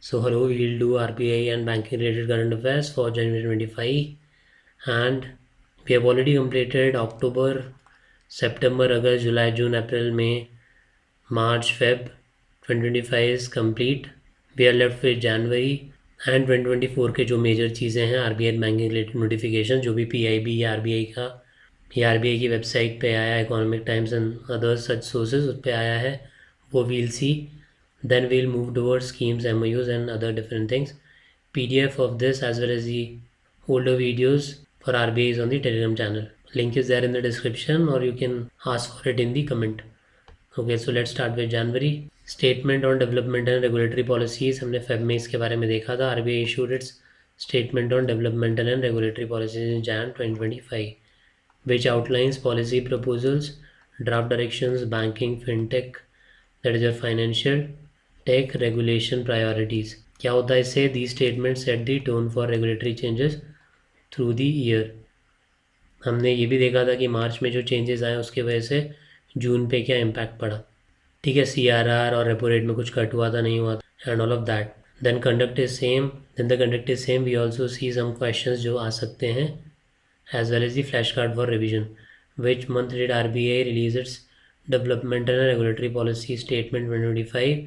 So hello, we'll do RBI and banking related current affairs for January 25, and we have already completed October, September, August, July, June, April, May, March, Feb. 2025 is complete. We are left with January and 2024 के जो major चीज़ें हैं RBI banking related notification, जो भी PIB या RBI का या RBI की वेबसाइट पे आया, economic times and other such sources उस पर आया है, वो we'll C. Then we'll move towards schemes, MOUs and other different things. PDF of this as well as the older videos for RBI is on the Telegram channel. Link is there in the description or you can ask for it in the comment. Okay, so let's start with January. Statement on development and regulatory policies. हमने Feb में इसके बारे में देखा था. RBI issued its statement on developmental and regulatory policies in Jan 2025, which outlines policy proposals, draft directions, banking, fintech, that is your financial tech regulation priorities. क्या होता है इससे? The statement set the tone for regulatory changes through the year. हमने ये भी देखा था कि मार्च में जो चेंजेस आए उसकी वजह से जून पे क्या इम्पैक्ट पड़ा. ठीक है, CRR और रेपो रेट में कुछ कट हुआ था, नहीं हुआ था, and all of that. Then conduct is same. Then the conduct is same. We also see some questions जो आ सकते हैं as well as the flash card for revision. Which month did RBI release its developmental and regulatory policy statement 2025.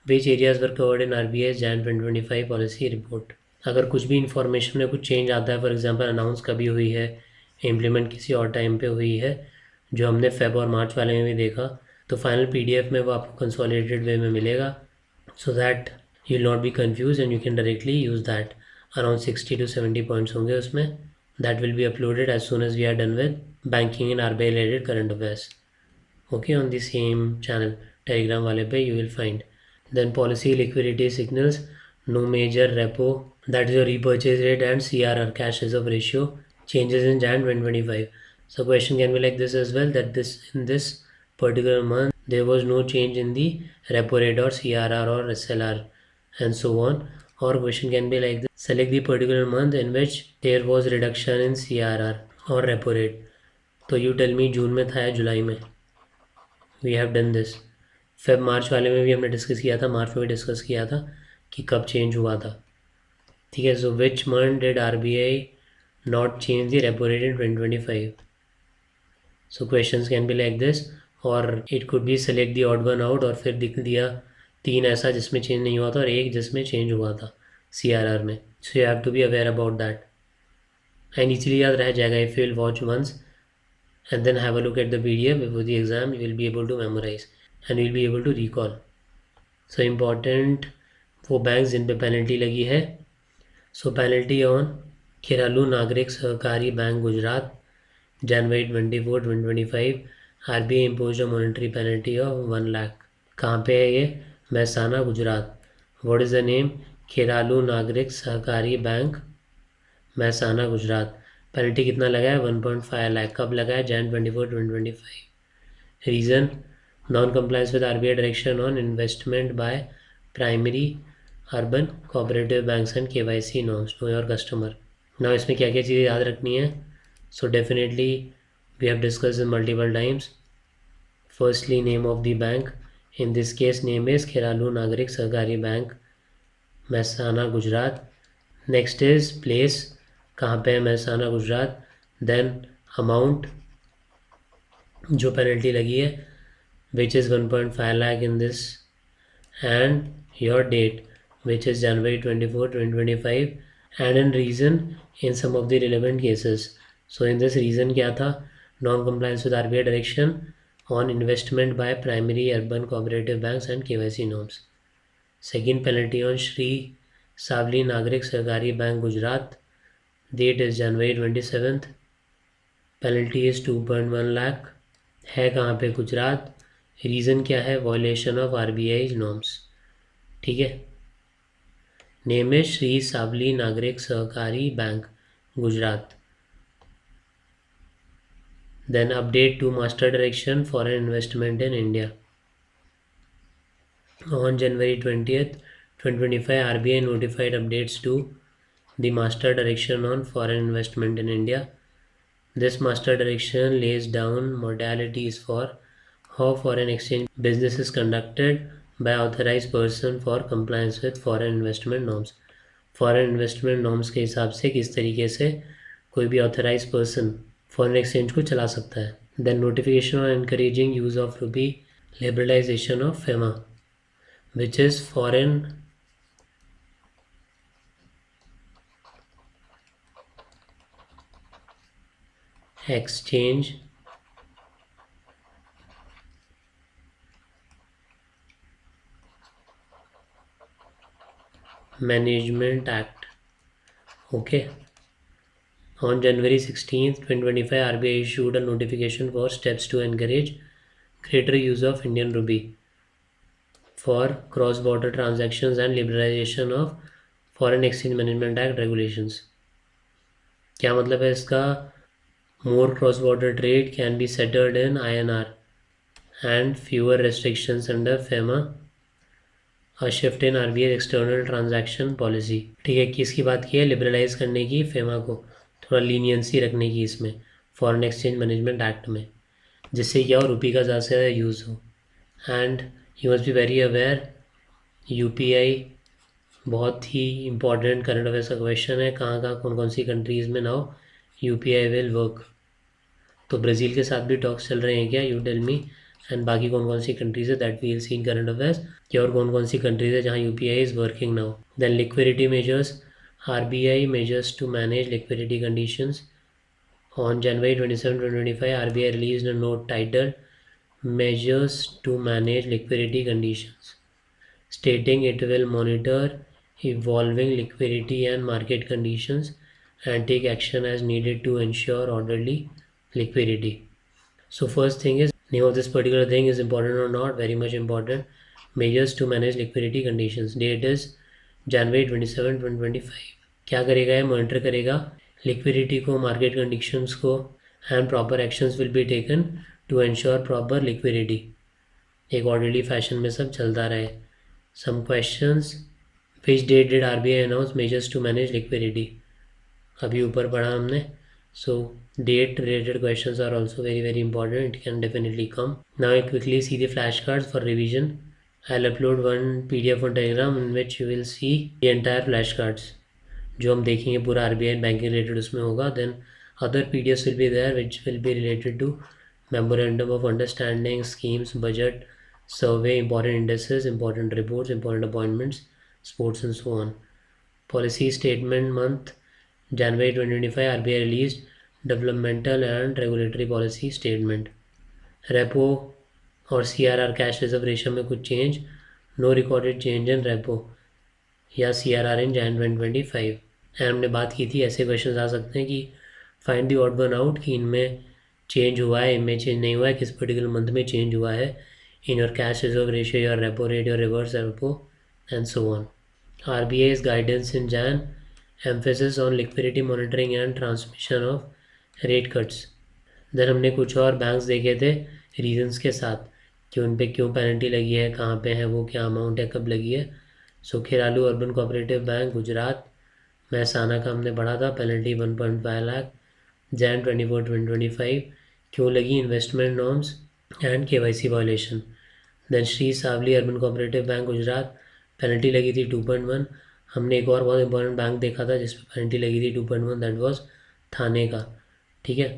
Which areas were covered in RBI Jan 2025 policy report. अगर कुछ भी information में कुछ change आता है, फॉर एग्जांपल अनाउंस कभी हुई है, इम्प्लीमेंट किसी और टाइम पे हुई है, जो हमने फेब और मार्च वाले में भी देखा, तो फाइनल PDF में वो आपको कंसोलिडेटेड वे में मिलेगा, so that you will not be confuse and you can directly use that. Around 60 to 70 points होंगे उसमें. That will be uploaded as soon as we are done with banking in RBI related current affairs. Okay, on the same channel Telegram वाले पे you will find. Then policy liquidity signals, no major repo, that is your repurchase rate, and CRR, cash reserve ratio, changes in Jan 2025. So question can be like this as well, that in this particular month there was no change in the repo rate or CRR or SLR and so on. Or question can be like this, select the particular month in which there was reduction in CRR or repo rate. तो you tell me जून में था या जुलाई में. We have done this. Feb March वाले में भी हमने discuss किया था, मार्च में भी डिस्कस किया था कि कब चेंज हुआ था. ठीक है, so which month did RBI not change the repo rate in 2025. So questions can be like this, और it could be select the odd one out, और फिर दिख दिया 3 ऐसा जिसमें चेंज नहीं हुआ था और 1 जिसमें चेंज हुआ था CRR में. So you have to be aware about that and easily याद रह जाएगा. If you will watch once and then have a look at the PDF before the exam, you will be able to memorize and you will be able to recall. So important, वो banks जिन पे penalty लगी है. सो penalty on Kheralu Nagrik Sahakari bank Gujarat, January 24, 2025. RBI imposed a monetary penalty of 1 lakh. कहाँ पे है ये? Mehsana Gujarat. What is the name? Kheralu Nagrik Sahakari bank Mehsana Gujarat. Penalty कितना लगा है? 1.5 लाख. कब लगा है? Jan 24, 2025. Reason, non compliance with RBI direction on investment by primary urban cooperative banks and KYC norms. Know your customer. ना इसमें क्या क्या चीज़ें याद रखनी है? So definitely we have discuss multiple times. Firstly name of the bank, in this case name is Kheralu Nagrik Sahakari bank Mehsana Gujarat. Next is place, कहाँ पे है? महसाना गुजरात. देन अमाउंट जो पेनल्टी लगी है, which is 1.5 lakh in this, and your date which is January 24, 2025, and in reason in some of the relevant cases. So in this reason क्या था? Non compliance with RBI direction on investment by primary urban cooperative banks and KYC norms. Second penalty on Shri Savli Nagrik Sahakari bank Gujarat, date is January 27th, penalty is 2.1 lakh. है कहाँ पे? Gujarat. Reason क्या है? Violation of RBI norms. ठीक है, name है Shri Savli Nagrik Sahakari bank Gujarat. Then update to master direction foreign investment in India. On January 20th, 2025, RBI notified updates to the master direction on foreign investment in India. This master direction lays down modalities for how foreign exchange business is conducted by authorized person for compliance with foreign investment norms. Foreign investment norms के हिसाब से किस तरीके से कोई भी authorise person foreign exchange को चला सकता है. Then notification on encouraging use of rupee, liberalisation of FEMA which is foreign exchange management act. Okay. On January 16th, 2025, RBI issued a notification for steps to encourage greater use of Indian rupee for cross-border transactions and liberalization of Foreign Exchange Management Act regulations. क्या मतलब है इसका? More cross-border trade can be settled in INR and fewer restrictions under FEMA. A shift in RBI external transaction policy. ठीक है, किसकी बात की है? लिबरलाइज करने की फेमा को, थोड़ा लीनियंसी रखने की इसमें फॉरेन एक्सचेंज मैनेजमेंट एक्ट में, जिससे क्या हो, रुपी का ज़्यादा से ज़्यादा यूज़ हो. And you must be very aware, UPI बहुत ही इंपॉर्टेंट करंट अफेयर्स का क्वेश्चन है. कहाँ कहाँ कौन कौन सी कंट्रीज़ में नाउ यूपीआई विल वर्क. तो ब्राज़ील के साथ भी टॉक्स चल रहे हैं क्या? You tell me. एंड बाकी कौन कौन सी कंट्रीज़ है that we will see in current affairs, कि और कौन कौन सी कंट्रीज़ है जहाँ UPI is working now. Then liquidity measures. RBI measures to manage liquidity conditions. On January 27, 2025, RBI released a note titled Measures to Manage Liquidity Conditions, stating it will monitor evolving liquidity and market conditions and take action as needed to ensure orderly liquidity. So first thing is, name of this particular thing is important or not? Very much important. Measures to manage liquidity conditions. Date is January 27, 2025. क्या करेगा? ये monitor करेगा liquidity को, market conditions को, and proper actions will be taken to ensure proper liquidity. एक orderly fashion में सब चलता रहे. Some questions. Which date did RBI announce measures to manage liquidity? अभी ऊपर पढ़ा हमने. So date related questions are also very very important. It can definitely come. Now I quickly see the flashcards for revision. I'll upload one PDF on Telegram in which you will see the entire flashcards. जो हम देखेंगे पूरा RBI banking related उसमें होगा. Then other PDFs will be there which will be related to memorandum of understanding, schemes, budget, survey, important indices, important reports, important appointments, sports and so on. Policy statement month January 2025, RBI released developmental and regulatory policy statement. Repo और CRR cash reserve ratio में कुछ change. No recorded change in repo या CRR in Jan 2025. And हमने बात की थी, ऐसे question आ सकते हैं कि find the odd one out, कि इनमें चेंज हुआ है, इनमें चेंज नहीं हुआ है, किस पर्टिकुलर मंथ में चेंज हुआ है in your cash reserve ratio, your repo rate, your reverse repo and so on. RBI's guidance in Jan, emphasis on liquidity monitoring and transmission of rate cuts. Then हमने कुछ और banks देखे थे reasons के साथ कि उन पे क्यों पेनल्टी लगी है, कहाँ पे है वो, क्या अमाउंट है, कब लगी है. So Kheralu urban cooperative bank Gujarat, Mehsana का हमने पढ़ा था, पेनल्टी 1.5 लाख Jan 24, 2025. क्यों लगी? Investment norms and KYC violation. Then Shri Savli urban cooperative bank Gujarat, penalty लगी थी 2.1. हमने एक और बहुत इंपॉर्टेंट बैंक देखा था जिसमें पेनल्टी लगी थी 2.1, दैट वाज थाने का. ठीक है,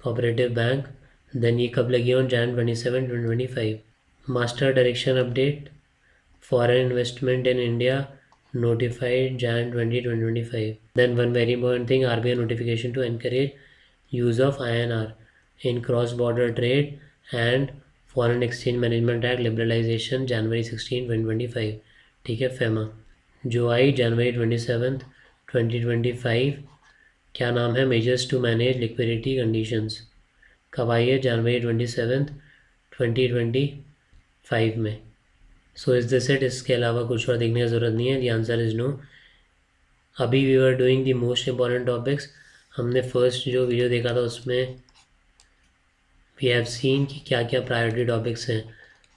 कोऑपरेटिव बैंक. देन ये कब लगी? On Jan 27, 2025. Master direction update foreign investment in India notified Jan 20, 2025. Then one very important thing, RBI notification to encourage use of INR in cross-border trade and Foreign Exchange Management Act liberalization January 16, 2025. ठीक है, FEMA जो आई January 27, 2025. क्या नाम है? Measures to manage liquidity conditions. कब आई है? January 27, 2025 में. So is this it? इसके अलावा कुछ और देखने की ज़रूरत नहीं है. The answer is no. अभी we are doing the most important topics. हमने फर्स्ट जो वीडियो देखा था उसमें वी हैव सीन कि क्या क्या प्रायोरिटी टॉपिक्स हैं.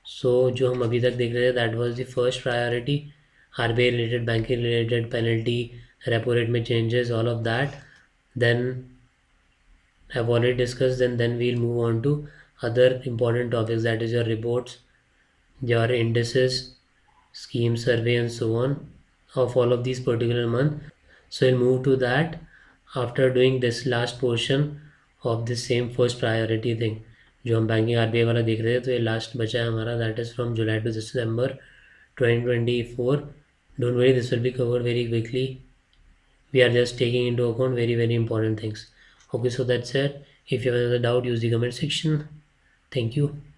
सो जो हम अभी तक देख रहे थे that was the first priority, RBI related, banking related, penalty, repo rate में changes, all of that. Then I have already discuss. Then we'll move on to other important topics, that is your reports, your indices, scheme survey and so on of all of these particular month. So we'll move to that after doing this last portion of this same first priority thing जो हम banking RBI वाला देख रहे थे. तो ये last बचा है हमारा, that is from July to December 2024. Don't worry, this will be covered very quickly. We are just taking into account very important things. Okay, so that's it. If you have another doubt, use the comment section. Thank you.